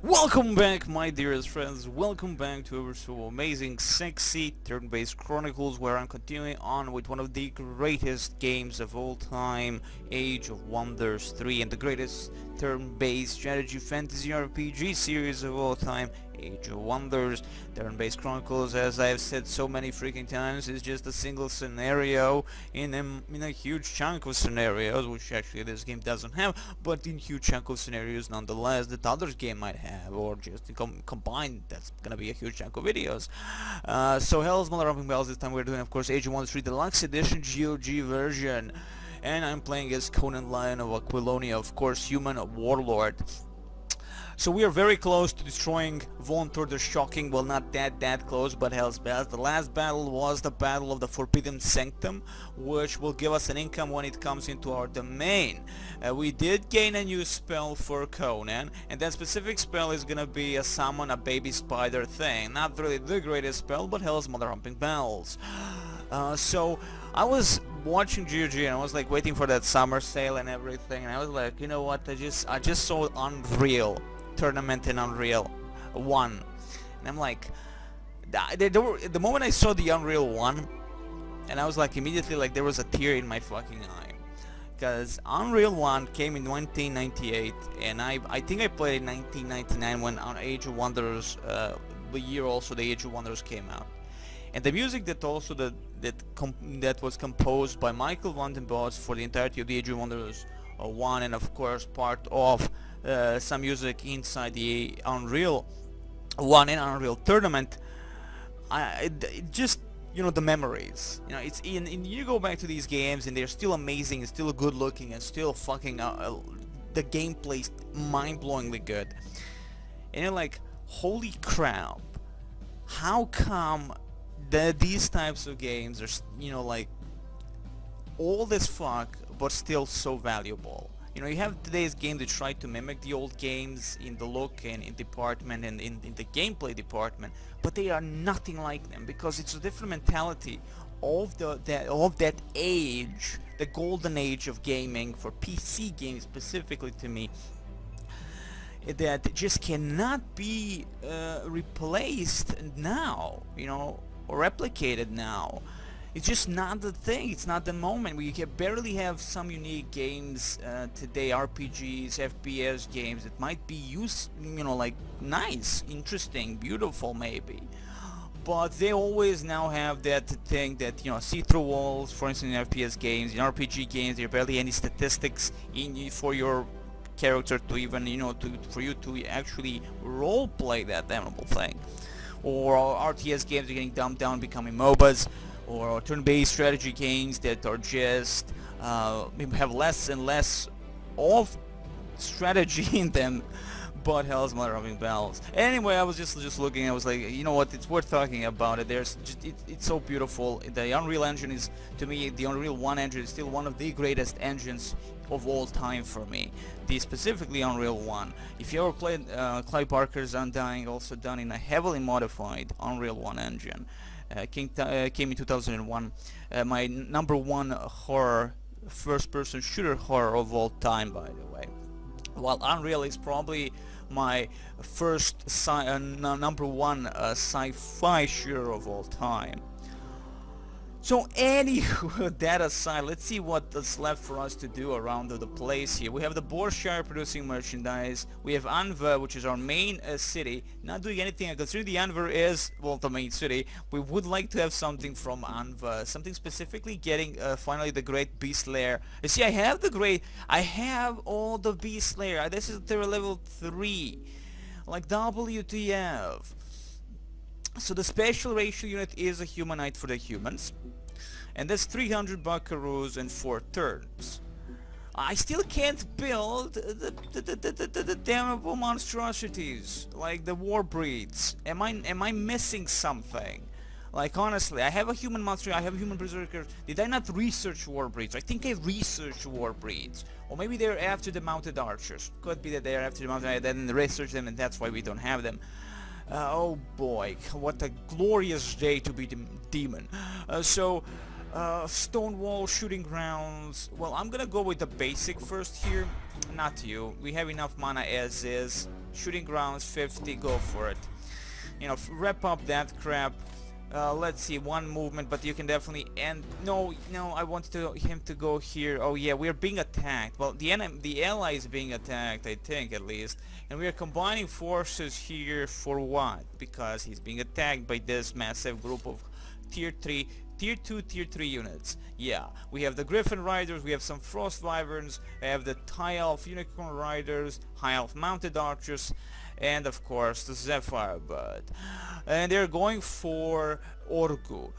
Welcome back, my dearest friends. Welcome back to our so amazing, sexy turn-based Chronicles, where I'm continuing on with one of the greatest games of all time, Age of Wonders 3, and the greatest turn-based strategy fantasy RPG series of all time, Age of Wonders. Turn-based Chronicles, as I've said so many freaking times, is just a single scenario in a huge chunk of scenarios, which actually this game doesn't have, but in huge chunk of scenarios nonetheless that other game might have, or just combined, that's gonna be a huge chunk of videos. So Hell's Mother Rumping Bells. This time we're doing, of course, Age of Wonders 3 Deluxe Edition GOG version, and I'm playing as Conan, Lion of Aquilonia, of course, human Warlord. So we are very close to destroying Vontor the Shocking. Well, not that close, but hell's best. The last battle was the Battle of the Forbidden Sanctum, which will give us an income when it comes into our domain. We did gain a new spell for Conan, and that specific spell is gonna be a summon a baby spider thing. Not really the greatest spell, but hell's mother humping bells. So I was watching GOG and I was like waiting for that summer sale and everything, and I was like, you know what, I just saw Unreal tournament in Unreal 1, and I'm like, the moment I saw the Unreal 1, and I was like, immediately, like, there was a tear in my fucking eye, because Unreal 1 came in 1998, and I think I played in 1999 when Age of Wonders, the year also the Age of Wonders came out. And the music that was composed by Michael van den Bos for the entirety of the Age of Wonders 1, and of course part of some music inside the Unreal 1 and Unreal Tournament, it just, you know, the memories, you know, it's in you go back to these games and they're still amazing and still good looking and still fucking the gameplay's mind-blowingly good, and you're like, holy crap, how come these types of games are, you know, like, all this fuck but still so valuable. You know, you have today's game that try to mimic the old games in the look and in department and in the gameplay department, but they are nothing like them, because it's a different mentality of that age, the golden age of gaming for PC games specifically, to me, that just cannot be replaced now, you know, or replicated now. It's just not the thing, it's not the moment. We can barely have some unique games today, RPGs, FPS games that might be used, you know, like, nice, interesting, beautiful maybe. But they always now have that thing that, you know, see-through walls, for instance, in FPS games, in RPG games, there are barely any statistics for your character to even, you know, for you to actually role-play that damnable thing. Or RTS games are getting dumbed down, becoming MOBAs, or turn-based strategy games that are just have less and less of strategy in them, but hell's mother humping bells. Anyway, I was just looking, I was like, you know what, it's worth talking about it. There's just, it's so beautiful. The Unreal Engine is, to me, the Unreal 1 engine is still one of the greatest engines of all time for me. Specifically Unreal 1. If you ever played Clive Barker's Undying, also done in a heavily modified Unreal 1 engine, came in 2001. My number one horror, first-person shooter horror of all time, by the way. While Unreal is probably my first number one sci-fi shooter of all time. So anywho, that aside, let's see what's left for us to do around the place here. We have the Borshire producing merchandise. We have Anva, which is our main city, not doing anything. Considering the Anva is, well, the main city, we would like to have something from Anva. Something specifically getting finally the Great Beast Lair. You see, I have all the Beast Lair. This is their level 3. Like, WTF. So the special ratio unit is a humanite for the humans, and that's 300 buckaroos and 4 turns. I still can't build the damnable monstrosities like the war breeds. Am I missing something? Like, honestly, I have a human monster, I have a human berserker. Did I not research war breeds? I think I researched war breeds. Or maybe they're after the mounted archers. Could be that they're after the mounted archers, I didn't research them and that's why we don't have them. Oh boy, what a glorious day to be the demon. Stone wall, shooting grounds. Well, I'm gonna go with the basic first here. Not you. We have enough mana as is. Shooting grounds 50, go for it. You know, wrap up that crap. Let's see, one movement, but you can definitely end. No, I wanted him to go here. Oh yeah, we're being attacked. Well, the ally is being attacked, I think, at least. And we are combining forces here for what? Because he's being attacked by this massive group of tier 3, tier 2, tier 3 units. Yeah, we have the Griffin Riders, we have some Frost Wyverns, we have the High Elf Unicorn Riders, High Elf Mounted Archers, and of course the Zephyr Bird. And they're going for Orgu.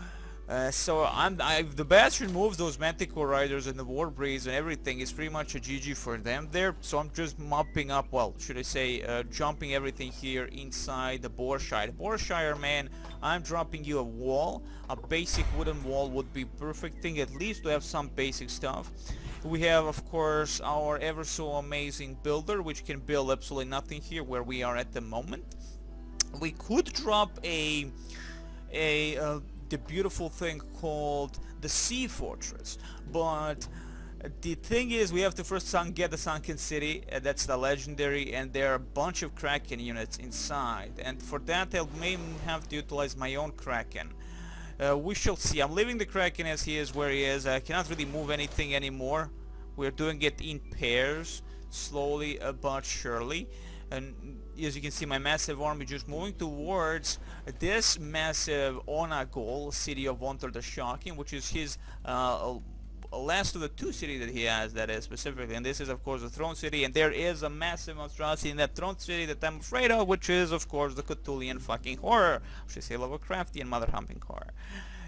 So if the Bastion moves those Manticore Riders and the War Breeze and everything, it's pretty much a GG for them there. So I'm just mopping up, well, should I say, jumping everything here inside the Borshire. Borshire, man, I'm dropping you a wall. A basic wooden wall would be perfect thing, at least to have some basic stuff. We have, of course, our ever so amazing builder, which can build absolutely nothing here where we are at the moment. We could drop the beautiful thing called the Sea Fortress, but the thing is we have to first get the Sunken City, that's the legendary, and there are a bunch of Kraken units inside, and for that I may have to utilize my own Kraken. We shall see. I'm leaving the Kraken as he is where he is. I cannot really move anything anymore. We're doing it in pairs, slowly but surely. And as you can see, my massive army just moving towards this massive Onagol, city of Wonter the Shocking, which is his last of the two cities that he has, that is specifically. And this is of course the Throne City, and there is a massive monstrosity in that Throne City that I'm afraid of, which is of course the Cthulhian fucking horror. I should say Lovecraftian mother humping horror.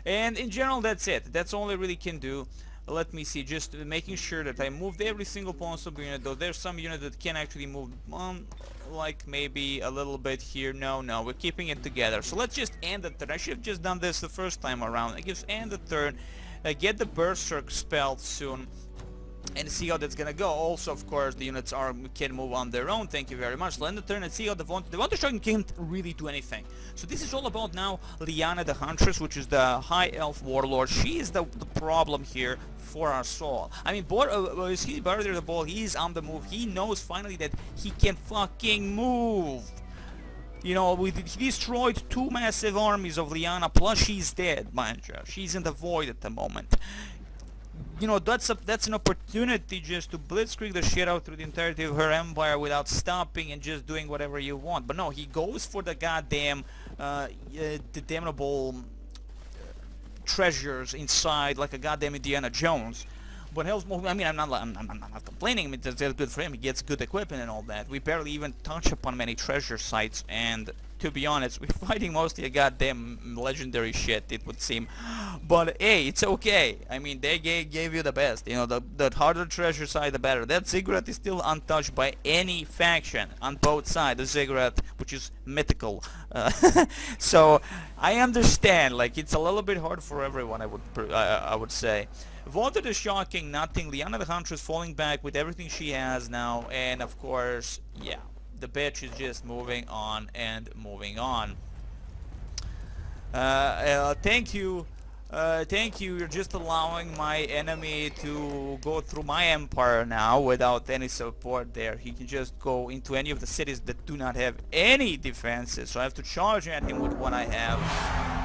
And in general that's it. That's all I really can do. Let me see, just making sure that I moved every single possible unit, though there's some unit that can actually move, like maybe a little bit here. No, we're keeping it together. So let's just end the turn. I should have just done this the first time around. I just end the turn, get the Berserk spell soon, and see how that's gonna go. Also, of course, the units can move on their own. Thank you very much. Let end the turn and see how the Wonder Shocking can't really do anything. So this is all about now Liana the Huntress, which is the High Elf Warlord. She is the problem here for our soul. I mean, is he Barrier the Ball? He's on the move. He knows finally that he can fucking move. You know, he destroyed two massive armies of Liana, plus she's dead, mind you. She's in the void at the moment. You know, that's an opportunity just to blitzkrieg the shit out through the entirety of her empire without stopping and just doing whatever you want. But no, he goes for the goddamn the damnable treasures inside like a goddamn Indiana Jones. But hell's more, I mean, I'm not complaining. I mean, that's good for him. He gets good equipment and all that. We barely even touch upon many treasure sites, and to be honest, we're fighting mostly a goddamn legendary shit, it would seem. But hey, it's okay. I mean, they gave you the best. You know, the harder treasure side, the better. That ziggurat is still untouched by any faction on both sides. The ziggurat, which is mythical. So I understand. Like, it's a little bit hard for everyone. I would say. Wonter the Shocking, nothing. Liana the Huntress falling back with everything she has now, and of course, yeah, the bitch is just moving on and moving on. Thank you. You're just allowing my enemy to go through my empire now without any support there. He can just go into any of the cities that do not have any defenses. So I have to charge at him with what I have.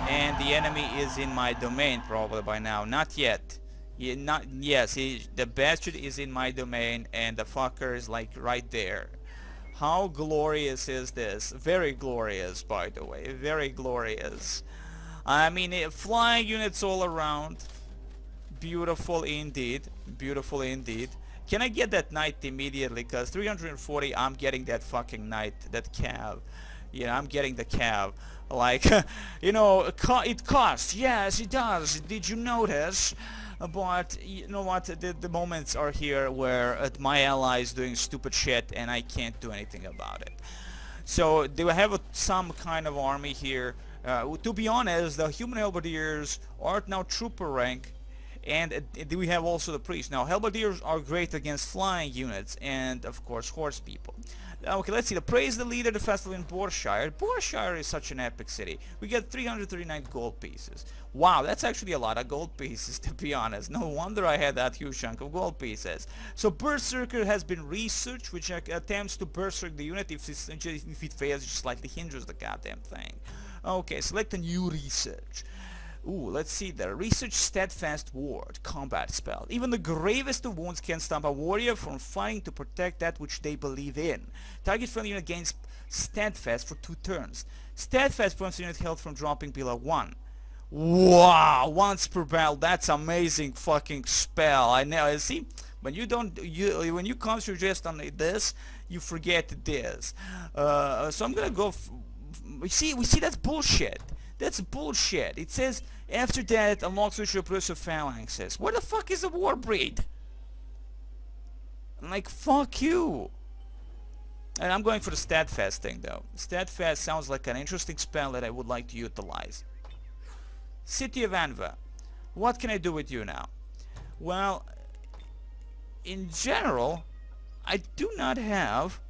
And the enemy is in my domain probably by now. Not yet. The bastard is in my domain, and the fucker is like right there. How glorious is this? Very glorious, by the way. Very glorious. I mean, flying units all around. Beautiful indeed. Beautiful indeed. Can I get that knight immediately? Because 340, I'm getting that fucking knight, that cav. Yeah, I'm getting the cav. Like, you know, it costs. Yes, it does. Did you notice? But you know what, the moments are here where my ally is doing stupid shit and I can't do anything about it. So they have some kind of army here. To be honest, the human halberdiers are now trooper rank, And we have also the priest. Now, halberdiers are great against flying units and, of course, horse people. Okay, let's see. The praise the leader, the festival in Borshire. Borshire is such an epic city. We get 339 gold pieces. Wow, that's actually a lot of gold pieces, to be honest. No wonder I had that huge chunk of gold pieces. So Berserker has been researched, which attempts to berserk the unit. If it fails, it slightly hinders the goddamn thing. Okay, select a new research. Ooh, let's see there. Research Steadfast Ward, combat spell. Even the gravest of wounds can stop a warrior from fighting to protect that which they believe in. Target friendly unit gains Steadfast for 2 turns. Steadfast prevents unit health from dropping below 1. Wow, once per battle. That's amazing fucking spell. I know. See, when you when you concentrate just on this, you forget this. So I'm gonna go. We see that's bullshit. That's bullshit. It says after that unlocks which replace of phalanxes. Where the fuck is the war breed? Like, fuck you. And I'm going for the Steadfast thing though. Steadfast sounds like an interesting spell that I would like to utilize. City of Anva. What can I do with you now? Well, in general, I do not have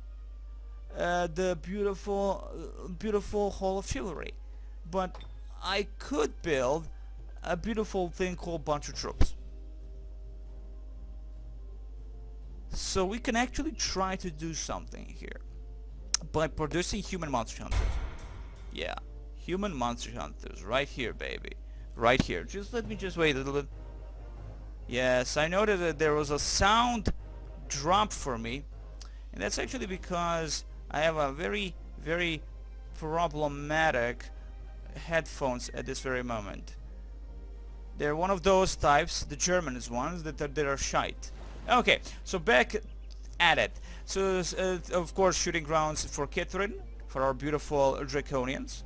the beautiful Hall of Chivalry. But I could build a beautiful thing called Bunch of Troops. So we can actually try to do something here by producing human monster hunters. Yeah, human monster hunters right here, baby. Right here. Just let me just wait a little bit. Yes, I noted that there was a sound drop for me, and that's actually because I have a very problematic headphones at this very moment. They're one of those types, the Germans ones, that are shite. Okay, so back at it. So, of course, shooting grounds for Kitrin, for our beautiful Draconians.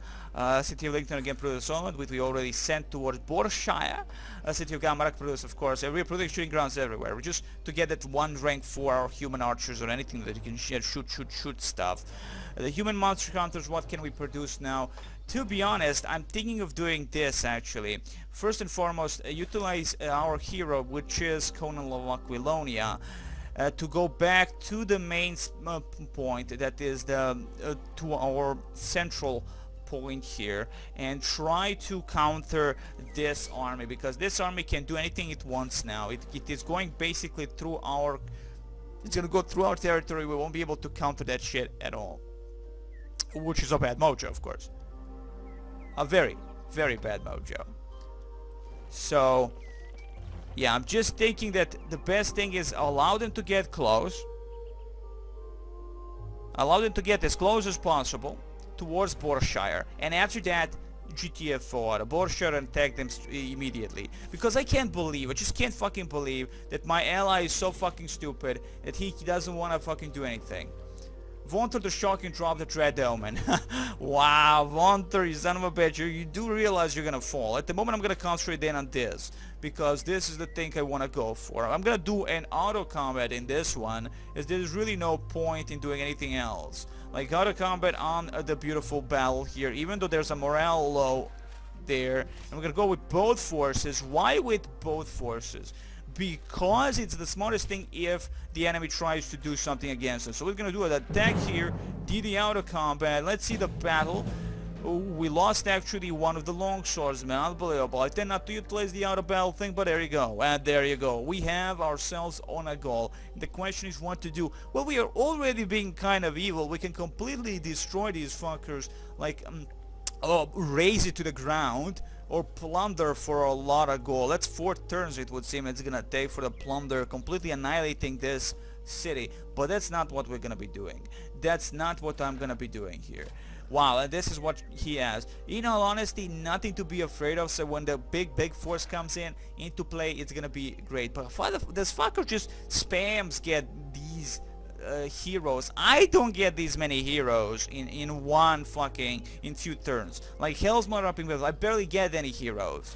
City of Lincoln again produced Solomon, which we already sent towards Borshire. City of Gamarak produced, of course, we're producing shooting grounds everywhere. We're just to get that 1 rank for our human archers or anything that you can shoot stuff. The human monster hunters, what can we produce now? To be honest, I'm thinking of doing this actually. First and foremost, utilize our hero, which is Conan of Aquilonia, to go back to the main point, that is the to our central point here, and try to counter this army, because this army can do anything it wants now. It is going basically through our... It's gonna go through our territory. We won't be able to counter that shit at all. Which is a bad mojo, of course. A very bad mojo. So, yeah, I'm just thinking that the best thing is allow them to get close. Allow them to get as close as possible towards Borshire. And after that, GTF4, Borshire, and tag them immediately. Because I just can't fucking believe that my ally is so fucking stupid that he doesn't want to fucking do anything. Vonter the shocking drop the Dread Omen. Wow, Vonter, you son of a bitch, you do realize you're gonna fall. At the moment I'm gonna concentrate in on this, because this is the thing I wanna go for. I'm gonna do an auto combat in this one, as there's really no point in doing anything else. Like auto combat on the beautiful battle here, even though there's a morale low there. And we're gonna go with both forces. Why with both forces? Because it's the smartest thing if the enemy tries to do something against us. So we're gonna do an attack here, do the auto combat. Let's see the battle. Ooh, we lost actually one of the longswordsmen. Unbelievable. I tend not to utilize the auto battle thing, but there you go. And there you go. We have ourselves on a goal. The question is what to do. Well, we are already being kind of evil. We can completely destroy these fuckers, like raise it to the ground, or plunder for a lot of gold. That's 4 turns it would seem it's gonna take for the plunder, completely annihilating this city. But that's not what we're gonna be doing. That's not what I'm gonna be doing here. Wow, and this is what he has. In all honesty, nothing to be afraid of, so when the big force comes into play, it's gonna be great. But this fucker just spams get these heroes. I don't get these many heroes in one fucking few turns. Like Hell's Mother up in Wales, I barely get any heroes.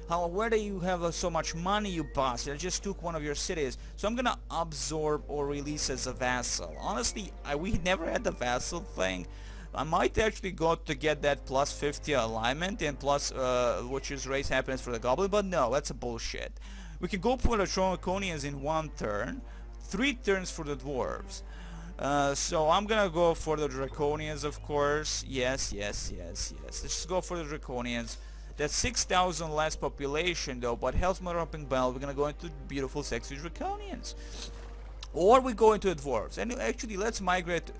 Where do you have so much money, you bastard? I just took one of your cities. So I'm gonna absorb or release as a vassal. Honestly, we never had the vassal thing. I might actually go to get that plus 50 alignment and plus which is raise happiness for the goblin, but no, that's a bullshit. We can go for the Draconians in 1 turn, 3 turns for the dwarves. So I'm gonna go for the Draconians, of course. Yes. Let's just go for the Draconians. That's 6,000 less population though, but health mother upping bell, we're gonna go into beautiful sexy Draconians. Or we go into the dwarves. And actually let's migrate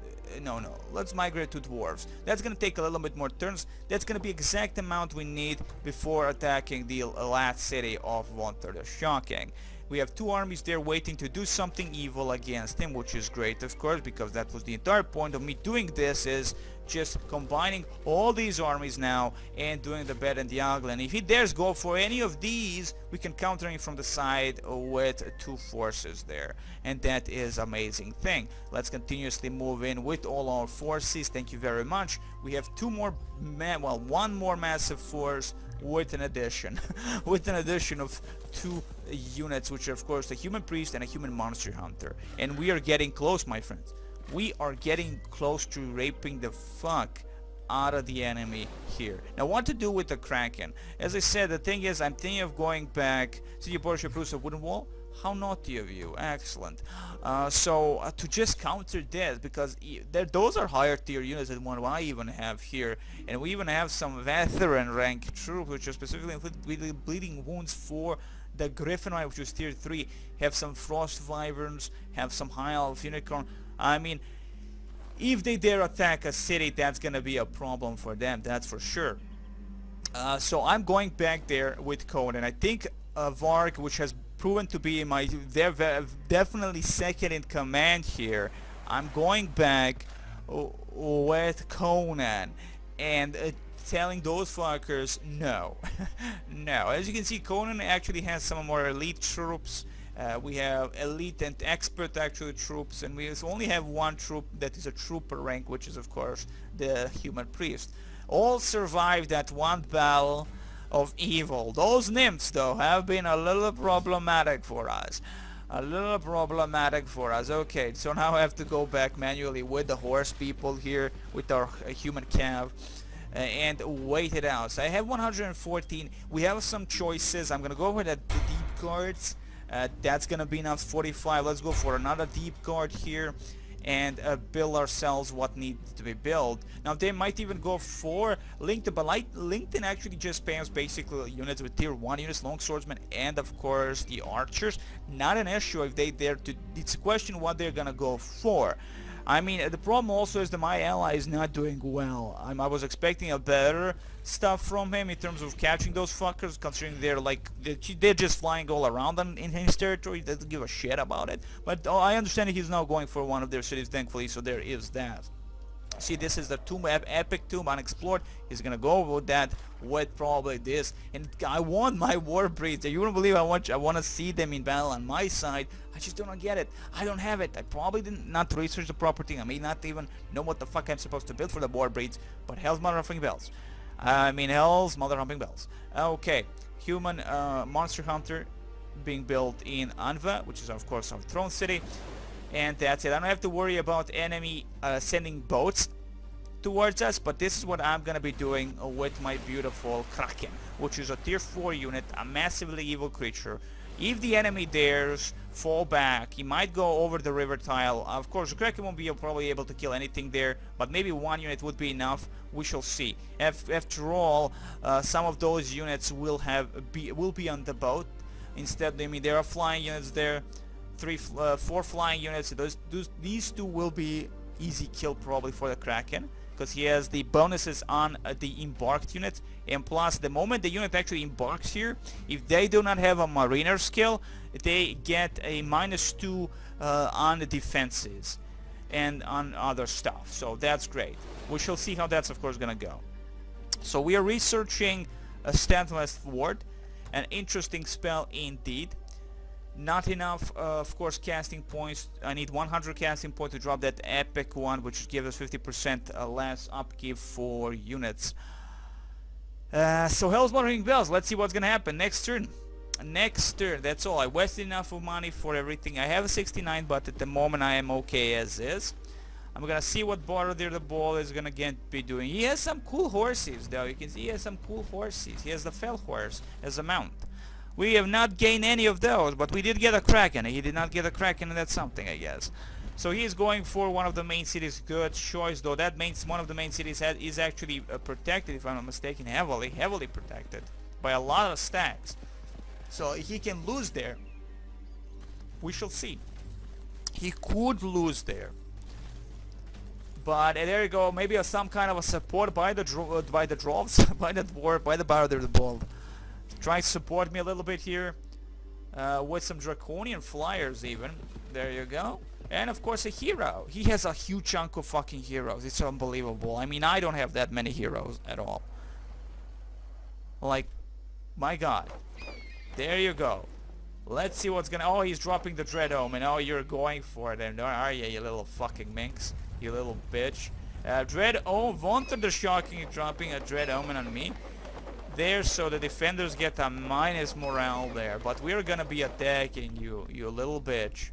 let's migrate to dwarves. That's gonna take a little bit more turns. That's gonna be exact amount we need before attacking the last city of Warlord. Shocking. We have 2 armies there waiting to do something evil against him, which is great, of course, because that was the entire point of me doing this, is just combining all these armies now and doing the bad and the ugly. And if he dares go for any of these, we can counter him from the side with 2 forces there, and that is amazing thing. Let's continuously move in with all our forces. Thank you very much. We have 2 more, one more massive force with an addition with an addition of 2 units, which are of course a human priest and a human monster hunter. And we are getting close, my friends. We are getting close to raping the fuck out of the enemy here. Now what to do with the Kraken? As I said, the thing is, I'm thinking of going back to the Porsche Prusa wooden wall. How naughty of you. Excellent. To just counter this, because those are higher tier units than what I even have here, and we even have some veteran rank troops which are specifically include bleeding wounds for the Griffinite, which is tier 3, have some frost wyverns, have some high elf unicorn. I mean, if they dare attack a city, that's gonna be a problem for them, that's for sure. So I'm going back there with Conan. I think Varg, which has proven to be definitely second in command here, I'm going back with Conan and telling those fuckers no. No. As you can see, Conan actually has some more elite troops. We have elite and expert actually troops, and we only have 1 troop that is a trooper rank, which is of course the human priest. All survived that 1 battle of evil. Those nymphs though have been a little problematic for us. Okay, so now I have to go back manually with the horse people here, with our human cav, and wait it out. So I have 114. We have some choices. I'm gonna go with the deep guards. That's gonna be enough. 45. Let's go for another deep guard here and build ourselves what needs to be built. Now they might even go for LinkedIn, but LinkedIn actually just spams basically units with tier 1 units, long swordsmen, and of course the archers. Not an issue if they dare to. It's a question what they're gonna go for. I mean, the problem also is that my ally is not doing well. I was expecting a better stuff from him in terms of catching those fuckers, considering they're just flying all around in his territory. He doesn't give a shit about it. But I understand he's now going for one of their cities, thankfully, so there is that. See, this is the tomb, epic tomb, unexplored. He's gonna go with that, with probably this. And I want my war breeds. You wouldn't believe I want to see them in battle on my side. I just don't get it. I don't have it. I probably did not research the property. I may not even know what the fuck I'm supposed to build for the war breeds. But hell's mother humping bells. Hell's mother humping bells. Okay, human monster hunter being built in Anva, which is of course our throne city. And that's it. I don't have to worry about enemy sending boats towards us, but this is what I'm gonna be doing with my beautiful Kraken, which is a tier 4 unit, a massively evil creature. If the enemy dares fall back, he might go over the river tile. Of course, the Kraken won't be probably able to kill anything there, but maybe 1 unit would be enough. We shall see. After all, some of those units will be on the boat. Instead, I mean, there are flying units there. 4 flying units. These 2 will be easy kill probably for the Kraken, because he has the bonuses on the embarked unit, and plus the moment the unit actually embarks here, if they do not have a mariner skill, they get a -2 on the defenses and on other stuff, so that's great. We shall see how that's of course gonna go. So we are researching a Steadfast Ward, an interesting spell indeed. Not enough, of course, casting points. I need 100 casting points to drop that epic one, which gives us 50% less upkeep for units. So hell's motoring bells. Let's see what's gonna happen next turn. That's all. I wasted enough of money for everything. I have a 69, but at the moment I am okay as is. I'm gonna see what Border the Ball is gonna be doing. He has some cool horses, though. You can see he has some cool horses. He has the Fell horse as a mount, We have not gained any of those, but we did get a Kraken. He did not get a Kraken, and that's something, I guess. So he is going for one of the main cities. Good choice, though. That means one of the main cities is actually protected, if I'm not mistaken, heavily protected by a lot of stacks. So he can lose there. We shall see. He could lose there. But there you go. Maybe some kind of a support by the dwarves, by the dwarf, by the Barder the Bold. Try to support me a little bit here with some draconian flyers even. There you go. And of course a hero. He has a huge chunk of fucking heroes. It's unbelievable. I mean, I don't have that many heroes at all. Like, my god. There you go. Let's see what's gonna... Oh, he's dropping the Dread Omen. Oh, you're going for it, and are you little fucking minx? You little bitch. Dread Omen... Wanted the shocking dropping a Dread Omen on me. There, so the defenders get a minus morale there. But we're gonna be attacking you, you little bitch.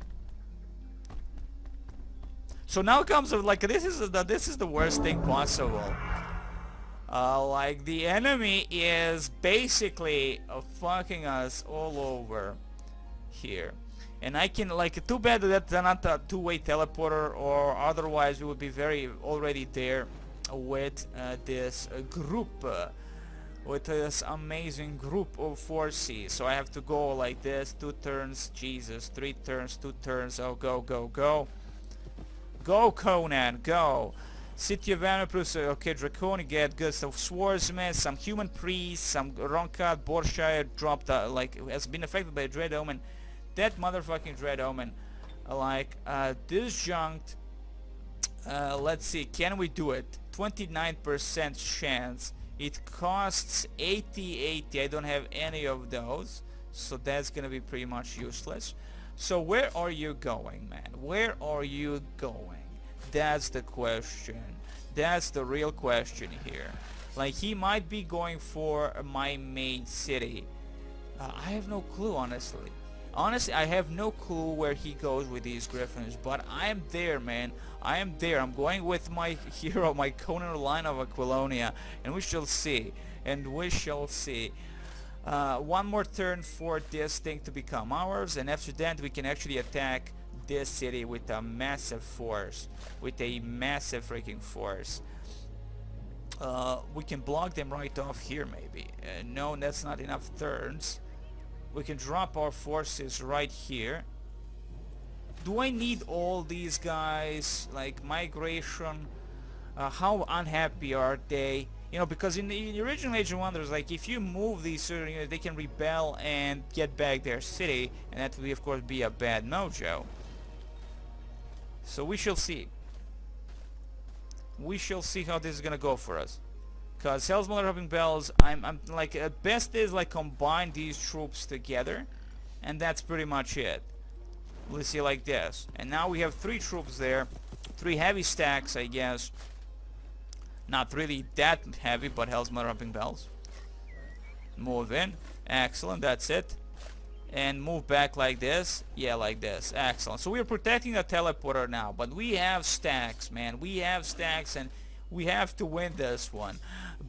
So now comes like this is the worst thing possible. Like the enemy is basically fucking us all over here, and I can like too bad that they're not a two-way teleporter, or otherwise we would be very already there with this group. With this amazing group of forces. So I have to go like this, 2 turns, Jesus, 3 turns, 2 turns, oh go, go, go. Go Conan, go! City of Anapus, okay, Draconic, get good, so Swordsman, some Human Priests, some Ronkat, Borshire dropped, like, has been affected by Dread Omen. That motherfucking Dread Omen, disjunct, let's see, can we do it? 29% chance. It costs 80, I don't have any of those, so that's gonna be pretty much useless. So where are you going, man? Where are you going? That's the question. That's the real question here. Like, he might be going for my main city. I have no clue, honestly. Honestly, I have no clue where he goes with these Griffins, but I am there, man. I am there. I'm going with my hero, my Conan line of Aquilonia, and we shall see. And we shall see. One more turn for this thing to become ours, and after that we can actually attack this city with a massive force. With a massive freaking force. We can block them right off here, maybe. No, that's not enough turns. We can drop our forces right here. Do I need all these guys? Like migration? How unhappy are they? You know, because in the original Age of Wonders, like if you move these certain units, they can rebel and get back their city, and that would of course be a bad mojo. So we shall see. We shall see how this is gonna go for us. Cause Hell's Mother Hopping Bells, I'm like at best is like combine these troops together, and that's pretty much it. Let's see like this, and now we have 3 troops there, 3 heavy stacks, I guess. Not really that heavy, but Hell's Mother Hopping Bells. Move in, excellent, that's it. And move back like this, yeah, like this, excellent. So we're protecting the teleporter now, but we have stacks, man. We have stacks, and we have to win this one.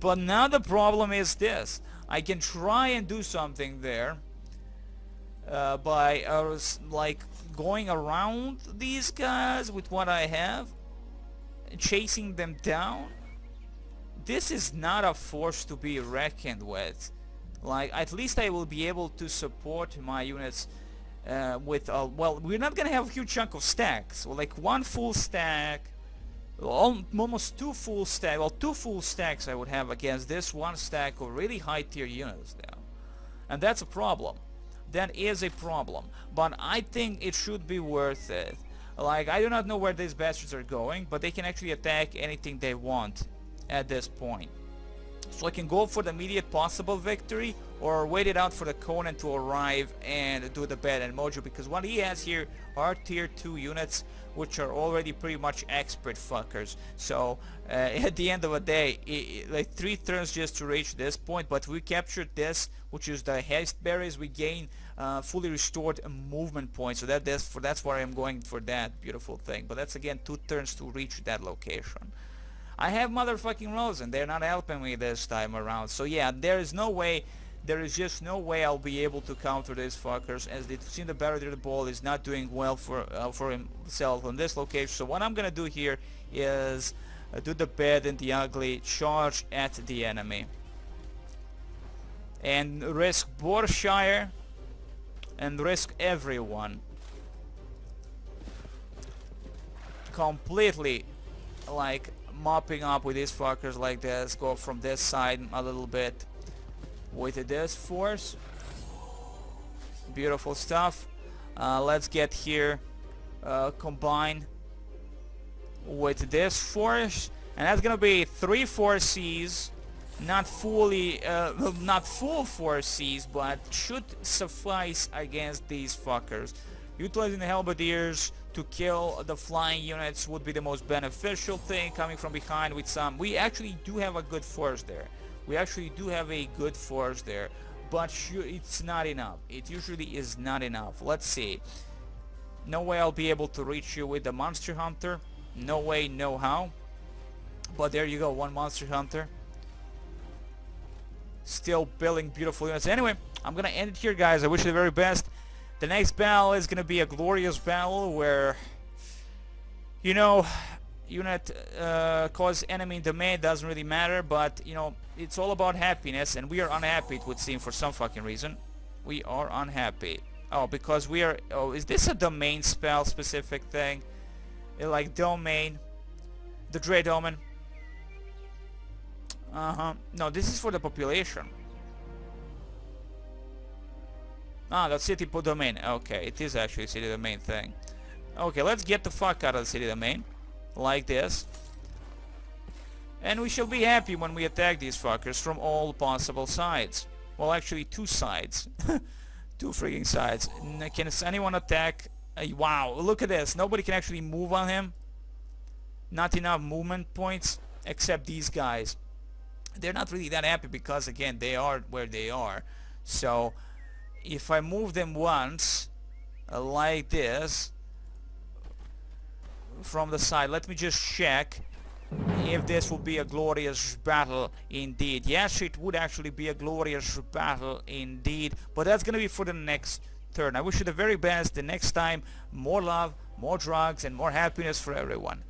But now the problem is this. I can try and do something there by like going around these guys with what I have, chasing them down. This is not a force to be reckoned with. Like, at least I will be able to support my units with well, we're not gonna have a huge chunk of stacks. Well, like 1 full stack, almost 2 full stacks. Well, 2 full stacks I would have against this 1 stack of really high tier units now, and that's a problem. That is a problem. But I think it should be worth it. Like, I do not know where these bastards are going, but they can actually attack anything they want at this point. So I can go for the immediate possible victory, or wait it out for the Conan to arrive and do the bad and mojo, because what he has here are tier 2 units, which are already pretty much expert fuckers. So at the end of the day, like 3 turns just to reach this point, but we captured this, which is the haste berries. We gain fully restored movement points, so that's why I'm going for that beautiful thing. But that's again 2 turns to reach that location. I have motherfucking Rose, and they're not helping me this time around. So yeah, there is no way There is just no way I'll be able to counter these fuckers, as it seems the Barrier the Ball is not doing well for himself on this location. So what I'm gonna do here is do the bad and the ugly, charge at the enemy, and risk Borshire and risk everyone. Completely like mopping up with these fuckers like this. Go from this side a little bit with this force. Beautiful stuff. Let's get here combine with this force, and that's gonna be 3 4Cs, not fully not full 4Cs, but should suffice against these fuckers. Utilizing the halberdiers to kill the flying units would be the most beneficial thing, coming from behind with some. We actually do have a good force there. We actually do have a good force there, but it's not enough. It usually is not enough. Let's see. No way I'll be able to reach you with the Monster Hunter. No way, no how. But there you go, 1 Monster Hunter. Still building beautiful units. Anyway, I'm gonna end it here, guys. I wish you the very best. The next battle is gonna be a glorious battle where, you know, unit cause enemy domain doesn't really matter, but you know, it's all about happiness, and we are unhappy, it would seem, for some fucking reason. We are unhappy. Oh, because we are... Oh, is this a domain spell specific thing? Like domain, the Dread Omen. No, this is for the population. Ah, the city domain. Okay, it is actually city domain thing. Okay, let's get the fuck out of the city domain. Like this. And we shall be happy when we attack these fuckers from all possible sides. Well, actually 2 sides. 2 freaking sides. Can anyone attack? Wow, look at this. Nobody can actually move on him. Not enough movement points, except these guys. They're not really that happy because, again, they are where they are. So if I move them once, like this, from the side, let me just check if this will be a glorious battle indeed. Yes, it would actually be a glorious battle indeed, but that's gonna be for the next turn. I wish you the very best. The next time, more love, more drugs, and more happiness for everyone.